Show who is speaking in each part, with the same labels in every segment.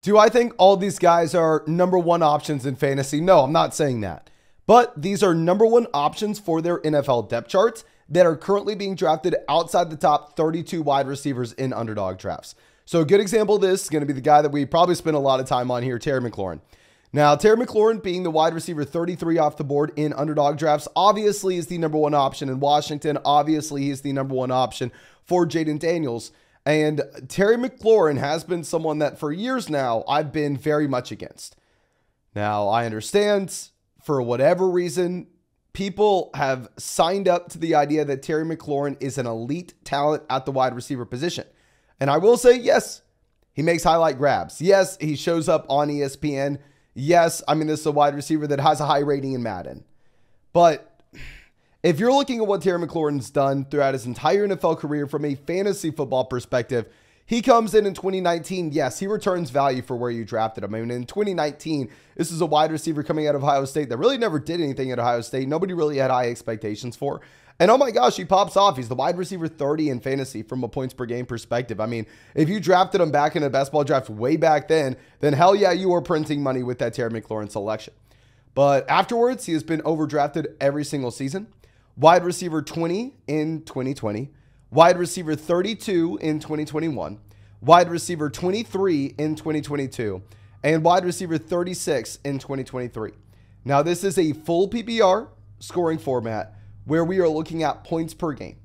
Speaker 1: Do I think all these guys are number one options in fantasy? No, I'm not saying that. But these are number one options for their NFL depth charts that are currently being drafted outside the top 32 wide receivers in underdog drafts. So a good example of this is going to be the guy that we probably spend a lot of time on here, Terry McLaurin. Now, Terry McLaurin being the wide receiver 33 off the board in underdog drafts, obviously is the number one option in Washington. Obviously, he's the number one option for Jaden Daniels. And Terry McLaurin has been someone that for years now, I've been very much against. Now, I understand for whatever reason, people have signed up to the idea that Terry McLaurin is an elite talent at the wide receiver position. And I will say, yes, he makes highlight grabs. Yes, he shows up on ESPN. Yes, I mean, this is a wide receiver that has a high rating in Madden. But if you're looking at what Terry McLaurin's done throughout his entire NFL career from a fantasy football perspective, he comes in 2019. Yes, he returns value for where you drafted him. I mean, in 2019, this is a wide receiver coming out of Ohio State that really never did anything at Ohio State. Nobody really had high expectations for. And oh my gosh, he pops off. He's the wide receiver 30 in fantasy from a points per game perspective. I mean, if you drafted him back in a best ball draft way back then hell yeah, you were printing money with that Terry McLaurin selection. But afterwards, he has been overdrafted every single season. Wide receiver 20 in 2020. Wide receiver 32 in 2021. Wide receiver 23 in 2022. And wide receiver 36 in 2023. Now, this is a full PPR scoring format where we are looking at points per game.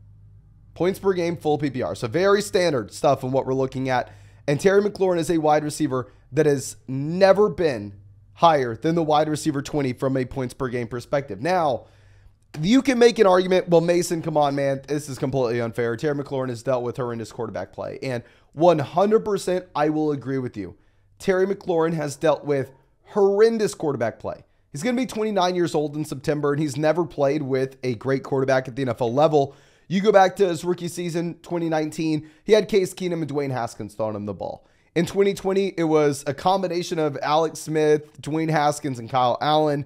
Speaker 1: Points per game, full PPR. So very standard stuff in what we're looking at. And Terry McLaurin is a wide receiver that has never been higher than the wide receiver 20 from a points per game perspective. Now, you can make an argument, well, Mason, come on, man, this is completely unfair. Terry McLaurin has dealt with horrendous quarterback play. And 100% I will agree with you. Terry McLaurin has dealt with horrendous quarterback play. He's going to be 29 years old in September, and he's never played with a great quarterback at the NFL level. You go back to his rookie season, 2019, he had Case Keenum and Dwayne Haskins throwing him the ball. In 2020, it was a combination of Alex Smith, Dwayne Haskins, and Kyle Allen.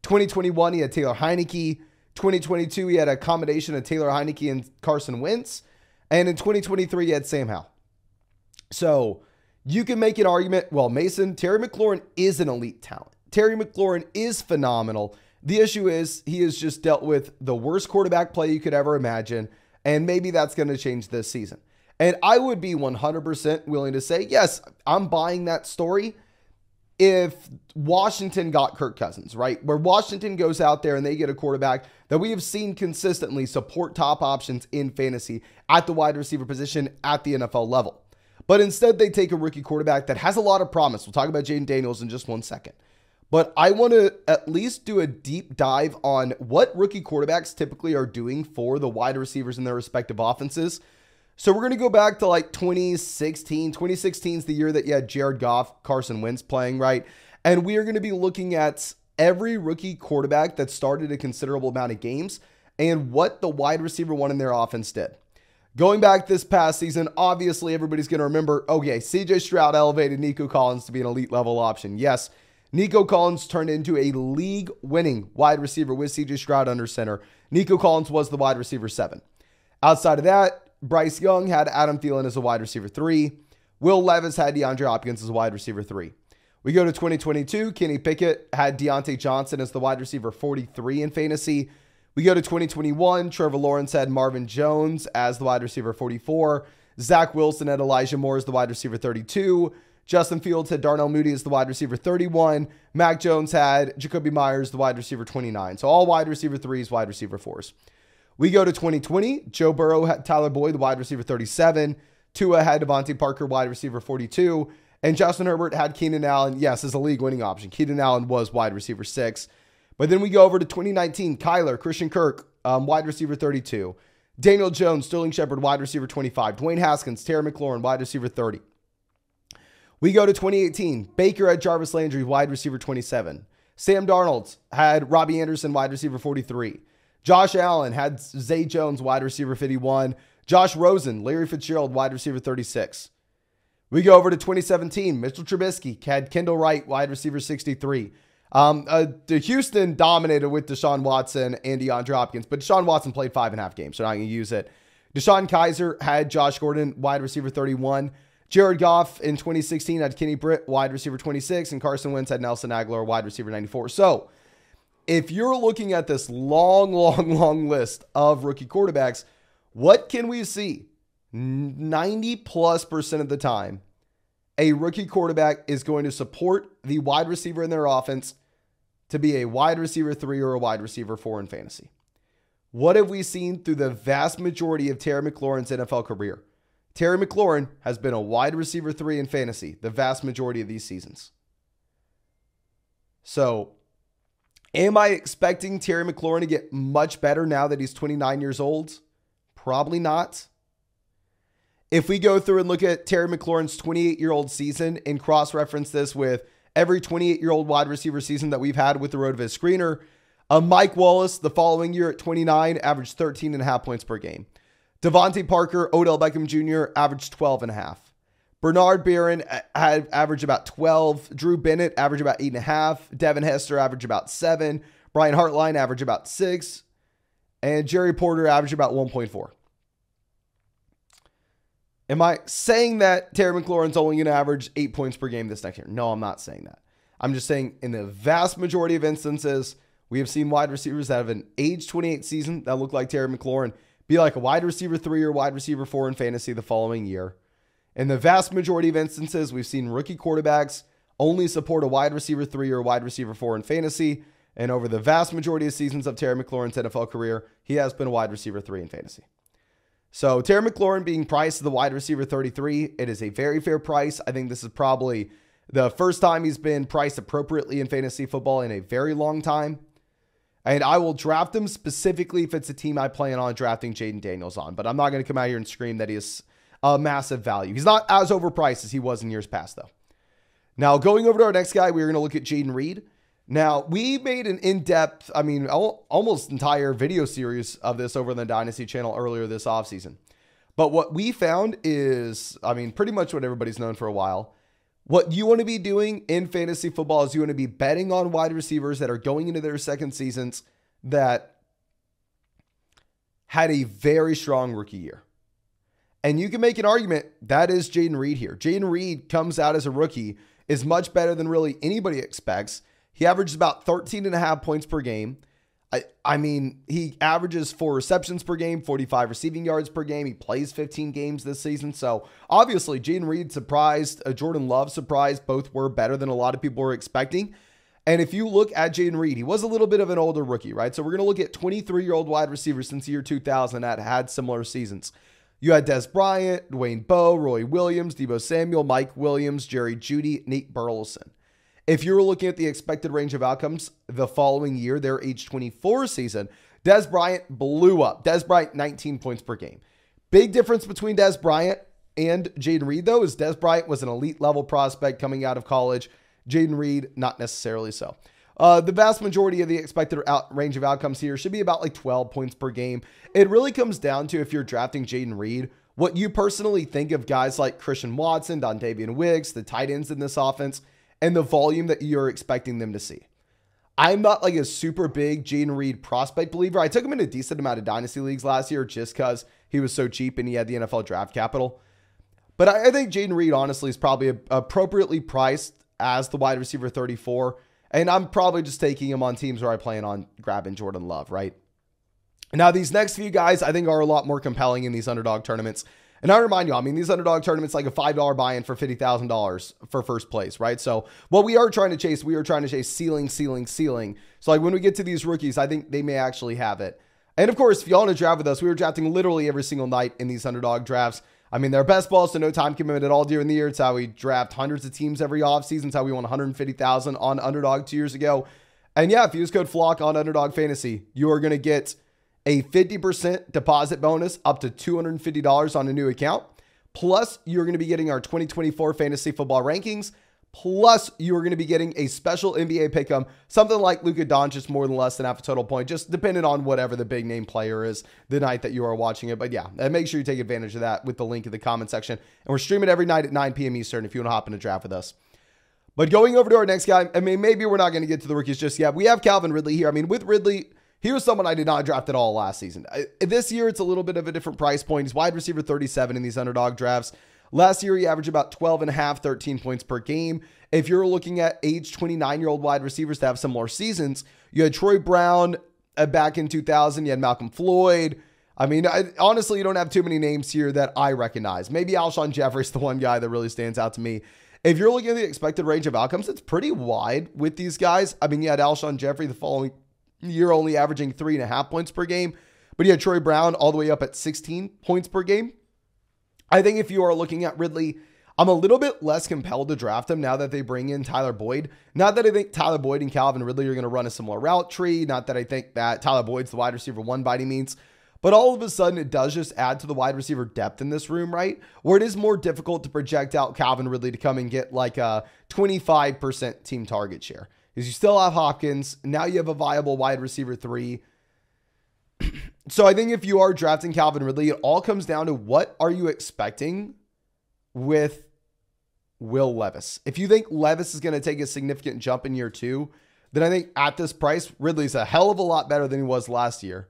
Speaker 1: 2021, he had Taylor Heineke. 2022, he had a combination of Taylor Heineke and Carson Wentz. And in 2023, he had Sam Howell. So you can make an argument, well, Mason, Terry McLaurin is an elite talent. Terry McLaurin is phenomenal. The issue is he has just dealt with the worst quarterback play you could ever imagine, and maybe that's going to change this season. And I would be 100% willing to say, yes, I'm buying that story if Washington got Kirk Cousins, right? Where Washington goes out there and they get a quarterback that we have seen consistently support top options in fantasy at the wide receiver position at the NFL level. But instead, they take a rookie quarterback that has a lot of promise. We'll talk about Jaden Daniels in just one second. But I want to at least do a deep dive on what rookie quarterbacks typically are doing for the wide receivers in their respective offenses. So we're going to go back to like 2016. 2016 is the year that you had Jared Goff, Carson Wentz playing, right? And we are going to be looking at every rookie quarterback that started a considerable amount of games and what the wide receiver one in their offense did. Going back this past season, obviously everybody's going to remember, okay, CJ Stroud elevated Nico Collins to be an elite level option. Yes, Nico Collins turned into a league-winning wide receiver with CJ Stroud under center. Nico Collins was the wide receiver 7. Outside of that, Bryce Young had Adam Thielen as a wide receiver 3. Will Levis had DeAndre Hopkins as a wide receiver 3. We go to 2022, Kenny Pickett had Deontay Johnson as the wide receiver 43 in fantasy. We go to 2021, Trevor Lawrence had Marvin Jones as the wide receiver 44. Zach Wilson had Elijah Moore as the wide receiver 32. Justin Fields had Darnell Mooney as the wide receiver 31. Mac Jones had Jacoby Myers, the wide receiver 29. So all wide receiver 3s, wide receiver 4s. We go to 2020. Joe Burrow had Tyler Boyd, the wide receiver 37. Tua had Devontae Parker, wide receiver 42. And Justin Herbert had Keenan Allen, yes, as a league-winning option. Keenan Allen was wide receiver 6. But then we go over to 2019. Kyler, Christian Kirk, wide receiver 32. Daniel Jones, Sterling Shepard, wide receiver 25. Dwayne Haskins, Terry McLaurin, wide receiver 30. We go to 2018. Baker had Jarvis Landry, wide receiver 27. Sam Darnold had Robbie Anderson, wide receiver 43. Josh Allen had Zay Jones, wide receiver 51. Josh Rosen, Larry Fitzgerald, wide receiver 36. We go over to 2017. Mitchell Trubisky had Kendall Wright, wide receiver 63. The Houston dominated with Deshaun Watson and DeAndre Hopkins, but Deshaun Watson played 5.5 games, so I'm not going to use it. Deshaun Kaiser had Josh Gordon, wide receiver 31. Jared Goff in 2016 had Kenny Britt, wide receiver 26, and Carson Wentz had Nelson Aguilar, wide receiver 94. So if you're looking at this long list of rookie quarterbacks, what can we see? 90+% of the time, a rookie quarterback is going to support the wide receiver in their offense to be a wide receiver 3 or a wide receiver 4 in fantasy. What have we seen through the vast majority of Terry McLaurin's NFL career? Terry McLaurin has been a wide receiver 3 in fantasy the vast majority of these seasons. So, am I expecting Terry McLaurin to get much better now that he's 29 years old? Probably not. If we go through and look at Terry McLaurin's 28-year-old season and cross-reference this with every 28-year-old wide receiver season that we've had with the road of his screener, Mike Wallace, the following year at 29, averaged 13.5 points per game. Devontae Parker, Odell Beckham Jr. averaged 12.5. Bernard Barron had averaged about 12. Drew Bennett averaged about 8.5. Devin Hester averaged about 7. Brian Hartline averaged about 6. And Jerry Porter averaged about 1.4. Am I saying that Terry McLaurin's only going to average 8 points per game this next year? No, I'm not saying that. I'm just saying in the vast majority of instances, we have seen wide receivers that have an age 28 season that look like Terry McLaurin be like a wide receiver 3 or wide receiver 4 in fantasy the following year. In the vast majority of instances, we've seen rookie quarterbacks only support a wide receiver 3 or a wide receiver 4 in fantasy. And over the vast majority of seasons of Terry McLaurin's NFL career, he has been a wide receiver 3 in fantasy. So Terry McLaurin being priced to the wide receiver 33, it is a very fair price. I think this is probably the first time he's been priced appropriately in fantasy football in a very long time. And I will draft him specifically if it's a team I plan on drafting Jaden Daniels on. But I'm not going to come out here and scream that he is a massive value. He's not as overpriced as he was in years past, though. Now, going over to our next guy, we're going to look at Jaden Reed. Now, we made an in-depth, almost entire video series of this over on the Dynasty channel earlier this offseason. But what we found is, pretty much what everybody's known for a while. What you want to be doing in fantasy football is you want to be betting on wide receivers that are going into their second seasons that had a very strong rookie year. And you can make an argument that is Jaden Reed here. Jaden Reed comes out as a rookie, is much better than really anybody expects. He averages about 13.5 points per game. He averages 4 receptions per game, 45 receiving yards per game. He plays 15 games this season. So obviously Jaden Reed surprised, Jordan Love surprised. Both were better than a lot of people were expecting. And if you look at Jaden Reed, he was a little bit of an older rookie, right? So we're going to look at 23-year-old wide receivers since the year 2000 that had similar seasons. You had Des Bryant, Dwayne Bowe, Roy Williams, Deebo Samuel, Mike Williams, Jerry Jeudy, Nate Burleson. If you were looking at the expected range of outcomes the following year, their age 24 season, Des Bryant blew up. Des Bryant, 19 points per game. Big difference between Des Bryant and Jaden Reed, though, is Des Bryant was an elite level prospect coming out of college. Jaden Reed, not necessarily so. The vast majority of the expected range of outcomes here should be about like 12 points per game. It really comes down to, if you're drafting Jaden Reed, what you personally think of guys like Christian Watson, Dontavian Wicks, the tight ends in this offense, and the volume that you're expecting them to see. I'm not like a super big Jaden Reed prospect believer. I took him in a decent amount of dynasty leagues last year just because he was so cheap and he had the NFL draft capital. But I think Jaden Reed, honestly, is probably appropriately priced as the wide receiver 34. And I'm probably just taking him on teams where I plan on grabbing Jordan Love, right? Now, these next few guys I think are a lot more compelling in these underdog tournaments. And I remind you, these underdog tournaments, like a $5 buy-in for $50,000 for first place, right? So what we are trying to chase ceiling. So like when we get to these rookies, I think they may actually have it. And of course, if y'all want to draft with us, we were drafting literally every single night in these underdog drafts. They're best balls, so no time commitment at all during the year. It's how we draft hundreds of teams every offseason. It's how we won $150,000 on Underdog 2 years ago. And yeah, if you use code FLOCK on Underdog Fantasy, you are going to get a 50% deposit bonus up to $250 on a new account. Plus, you're going to be getting our 2024 fantasy football rankings. Plus, you're going to be getting a special NBA pick'em, something like Luka Doncic more than less than half a total point, just depending on whatever the big name player is the night that you are watching it. But yeah, make sure you take advantage of that with the link in the comment section. And we're streaming every night at 9 p.m. Eastern if you want to hop in a draft with us. But going over to our next guy, maybe we're not going to get to the rookies just yet. We have Calvin Ridley here. With Ridley, he was someone I did not draft at all last season. This year, it's a little bit of a different price point. He's wide receiver 37 in these underdog drafts. Last year, he averaged about 12 and a half, 13 points per game. If you're looking at age 29-year-old wide receivers to have similar seasons, you had Troy Brown back in 2000. You had Malcolm Floyd. I mean, honestly, you don't have too many names here that I recognize. Maybe Alshon Jeffrey's the one guy that really stands out to me. If you're looking at the expected range of outcomes, it's pretty wide with these guys. I mean, you had Alshon Jeffrey the following year only averaging 3.5 points per game, but you had Troy Brown all the way up at 16 points per game. I think if you are looking at Ridley, I'm a little bit less compelled to draft him now that they bring in Tyler Boyd. Not that I think Tyler Boyd and Calvin Ridley are going to run a similar route tree. Not that I think that Tyler Boyd's the wide receiver one by any means. But all of a sudden, it does just add to the wide receiver depth in this room, right? Where it is more difficult to project out Calvin Ridley to come and get like a 25% team target share. Because you still have Hopkins. Now you have a viable wide receiver 3. So I think if you are drafting Calvin Ridley, it all comes down to what are you expecting with Will Levis. If you think Levis is going to take a significant jump in year 2, then I think at this price, Ridley's a hell of a lot better than he was last year.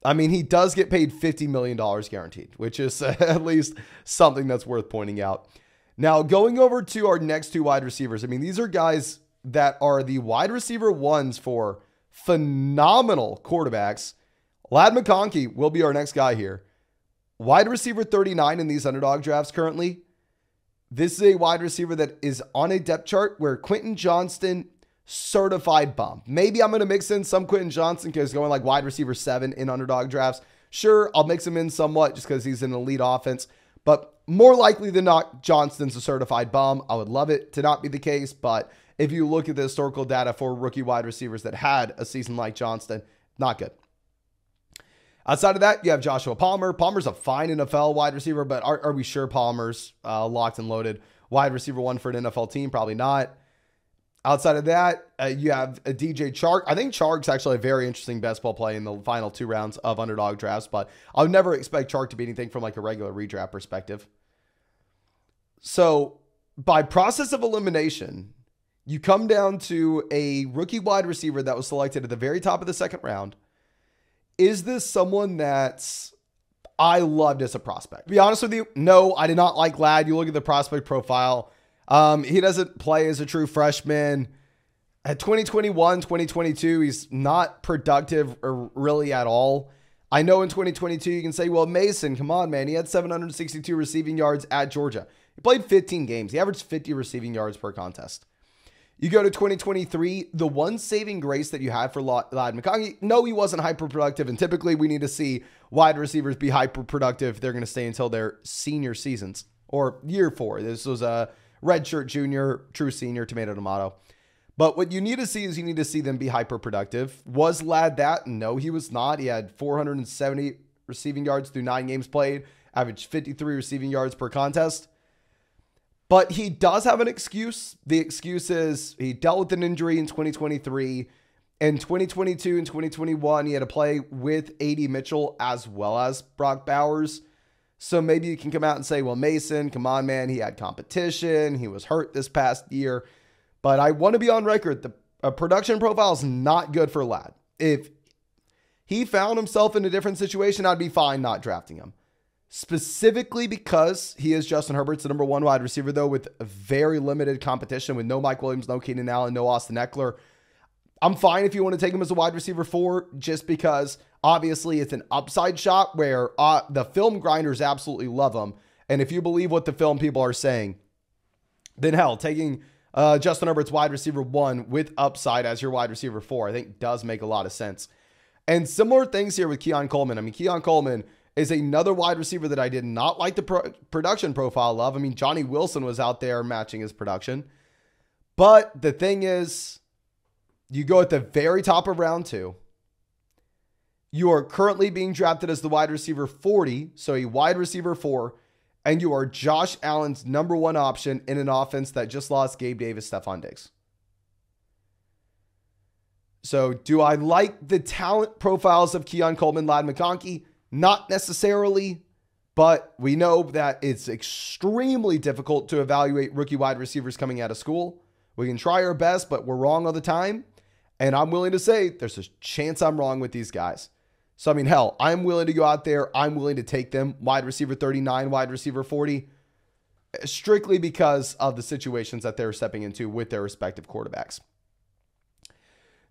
Speaker 1: I mean, he does get paid $50 million guaranteed, which is at least something that's worth pointing out. Now, going over to our next 2 wide receivers, I mean, these are guys that are the wide receiver ones for phenomenal quarterbacks. Ladd McConkey will be our next guy here. Wide receiver 39 in these underdog drafts currently. This is a wide receiver that is on a depth chart where Quentin Johnston, certified bum. Maybe I'm going to mix in some Quentin Johnston because going like wide receiver 7 in underdog drafts. Sure, I'll mix him in somewhat just because he's an elite offense. But more likely than not, Johnston's a certified bum. I would love it to not be the case. But if you look at the historical data for rookie wide receivers that had a season like Johnston, not good. Outside of that, you have Joshua Palmer. Palmer's a fine NFL wide receiver, but are we sure Palmer's locked and loaded wide receiver 1 for an NFL team? Probably not. Outside of that, you have a DJ Chark. I think Chark's actually a very interesting best ball play in the final 2 rounds of underdog drafts, but I would never expect Chark to be anything from like a regular redraft perspective. So by process of elimination, you come down to a rookie wide receiver that was selected at the very top of the 2nd round. Is this someone that's I loved as a prospect? To be honest with you, no, I did not like Ladd. You look at the prospect profile. He doesn't play as a true freshman. At 2021, 2022, he's not productive really at all. I know in 2022, you can say, well, Mason, come on, man. He had 762 receiving yards at Georgia. He played 15 games. He averaged 50 receiving yards per contest. You go to 2023, the one saving grace that you had for Ladd McConkey, no, he wasn't hyper-productive, and typically we need to see wide receivers be hyper-productive. They're going to stay until their senior seasons, or year 4. This was a redshirt junior, true senior, tomato. But what you need to see is you need to see them be hyper-productive. Was Ladd that? No, he was not. He had 470 receiving yards through 9 games played, averaged 53 receiving yards per contest. But he does have an excuse. The excuse is he dealt with an injury in 2023. In 2022 and 2021, he had to play with A.D. Mitchell as well as Brock Bowers. So maybe you can come out and say, well, Mason, come on, man. He had competition. He was hurt this past year. But I want to be on record. The production profile is not good for Ladd. If he found himself in a different situation, I'd be fine not drafting him. Specifically because he is Justin Herbert's the number 1 wide receiver, though, with very limited competition, with no Mike Williams, no Keenan Allen, no Austin Eckler. I'm fine if you want to take him as a wide receiver 4, just because obviously it's an upside shot where the film grinders absolutely love him. And if you believe what the film people are saying, then hell, taking Justin Herbert's wide receiver 1 with upside as your wide receiver 4, I think does make a lot of sense. And similar things here with Keon Coleman. I mean, Keon Coleman is another wide receiver that I did not like the production profile of. I mean, Johnny Wilson was out there matching his production. But the thing is, you go at the very top of round 2. You are currently being drafted as the wide receiver 40, so a wide receiver 4, and you are Josh Allen's number 1 option in an offense that just lost Gabe Davis, Stephon Diggs. So do I like the talent profiles of Keon Coleman, Ladd McConkey? Not necessarily, but we know that it's extremely difficult to evaluate rookie wide receivers coming out of school. We can try our best, but we're wrong all the time. And I'm willing to say there's a chance I'm wrong with these guys. So, I mean, hell, I'm willing to go out there. I'm willing to take them. Wide receiver 39, wide receiver 40, strictly because of the situations that they're stepping into with their respective quarterbacks.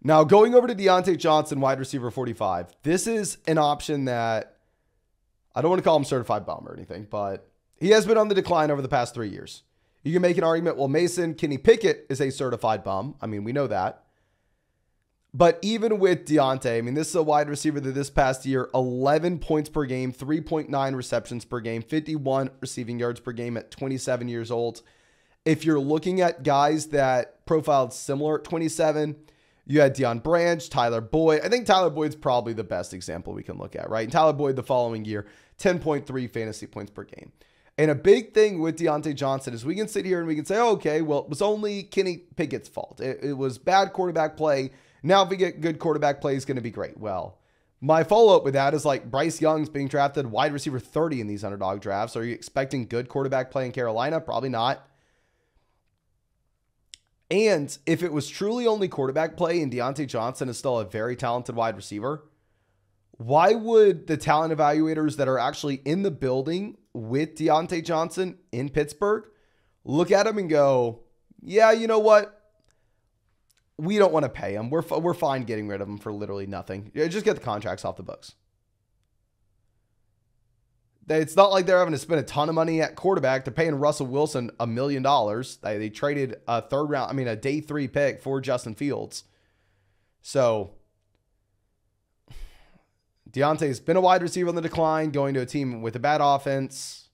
Speaker 1: Now, going over to Deontay Johnson, wide receiver 45. This is an option that I don't want to call him certified bum or anything, but he has been on the decline over the past 3 years. You can make an argument, well, Kenny Pickett is a certified bum. I mean, we know that. But even with Deontay, I mean, this is a wide receiver that this past year, 11 points per game, 3.9 receptions per game, 51 receiving yards per game at 27 years old. If you're looking at guys that profiled similar at 27, you had Deion Branch, Tyler Boyd. I think Tyler Boyd's probably the best example we can look at, right? And Tyler Boyd the following year, 10.3 fantasy points per game. And a big thing with Deontay Johnson is we can sit here and we can say, oh, okay, well, it was only Kenny Pickett's fault. It was bad quarterback play. Now, if we get good quarterback play, it's going to be great. Well, my follow-up with that is like Bryce Young's being drafted wide receiver 30 in these underdog drafts. Are you expecting good quarterback play in Carolina? Probably not. And if it was truly only quarterback play and Deontay Johnson is still a very talented wide receiver, why would the talent evaluators that are actually in the building with Deontay Johnson in Pittsburgh look at him and go, yeah, you know what? We don't want to pay him. We're fine getting rid of him for literally nothing. Just get the contracts off the books. It's not like they're having to spend a ton of money at quarterback. They're paying Russell Wilson $1 million. They traded a day 3 pick for Justin Fields. So Deontay's been a wide receiver on the decline, going to a team with a bad offense.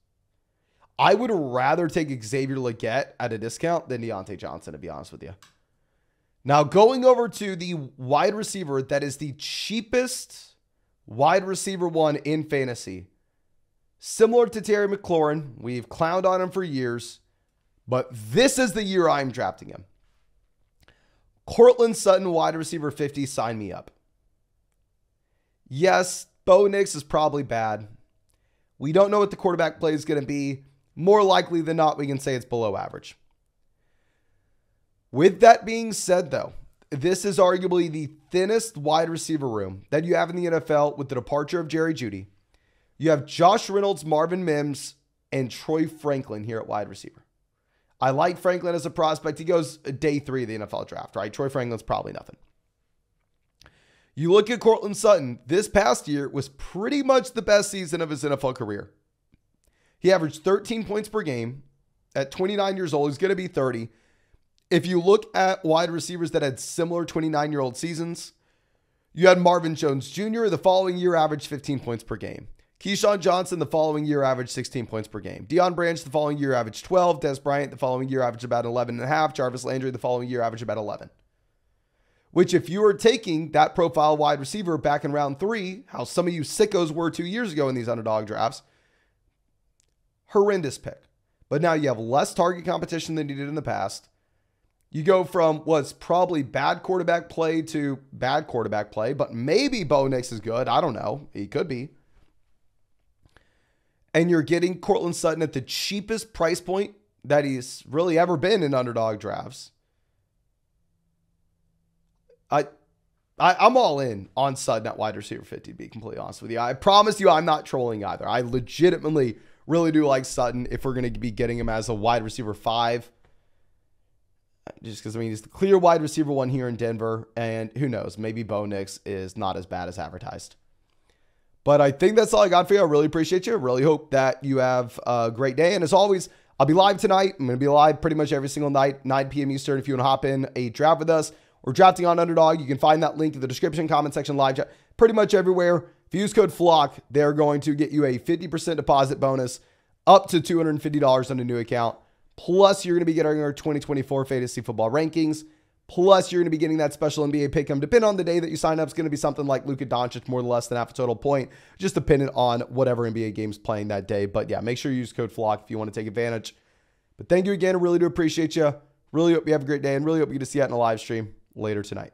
Speaker 1: I would rather take Xavier Legette at a discount than Deontay Johnson, to be honest with you. Now, going over to the wide receiver that is the cheapest wide receiver one in fantasy. Similar to Terry McLaurin, we've clowned on him for years, but this is the year I'm drafting him. Courtland Sutton, wide receiver 50, sign me up. Yes, Bo Nix is probably bad. We don't know what the quarterback play is going to be. More likely than not, we can say it's below average. With that being said, though, this is arguably the thinnest wide receiver room that you have in the NFL with the departure of Jerry Jeudy. You have Josh Reynolds, Marvin Mims, and Troy Franklin here at wide receiver. I like Franklin as a prospect. He goes day 3 of the NFL draft, right? Troy Franklin's probably nothing. You look at Courtland Sutton, this past year was pretty much the best season of his NFL career. He averaged 13 points per game. At 29 years old, he's going to be 30. If you look at wide receivers that had similar 29-year-old seasons, you had Marvin Jones Jr. the following year averaged 15 points per game. Keyshawn Johnson the following year averaged 16 points per game. Deion Branch the following year averaged 12. Des Bryant the following year averaged about 11.5. Jarvis Landry the following year averaged about 11. Which, if you were taking that profile wide receiver back in round 3, how some of you sickos were 2 years ago in these underdog drafts, horrendous pick. But now you have less target competition than you did in the past. You go from what's probably bad quarterback play to bad quarterback play, but maybe Bo Nix is good. I don't know. He could be. And you're getting Courtland Sutton at the cheapest price point that he's really ever been in underdog drafts. I'm all in on Sutton at wide receiver 50, to be completely honest with you. I promise you I'm not trolling either. I legitimately really do like Sutton if we're going to be getting him as a wide receiver 5. Just because, I mean, he's the clear wide receiver 1 here in Denver. And who knows, maybe Bo Nix is not as bad as advertised. But I think that's all I got for you. I really appreciate you. I really hope that you have a great day. And as always, I'll be live tonight. I'm going to be live pretty much every single night, 9 p.m. Eastern. If you want to hop in a draft with us, we're drafting on Underdog. You can find that link in the description, comment section, live chat, pretty much everywhere. If you use code FLOCK, they're going to get you a 50% deposit bonus up to $250 on a new account. Plus, you're going to be getting our 2024 fantasy football rankings. Plus, you're going to be getting that special NBA pick'em. Depending on the day that you sign up, it's going to be something like Luka Doncic, more or less than half a total point, just dependent on whatever NBA game's playing that day. But yeah, make sure you use code FLOCK if you want to take advantage. But thank you again. I really do appreciate you. Really hope you have a great day and really hope you get to see that in a live stream later tonight.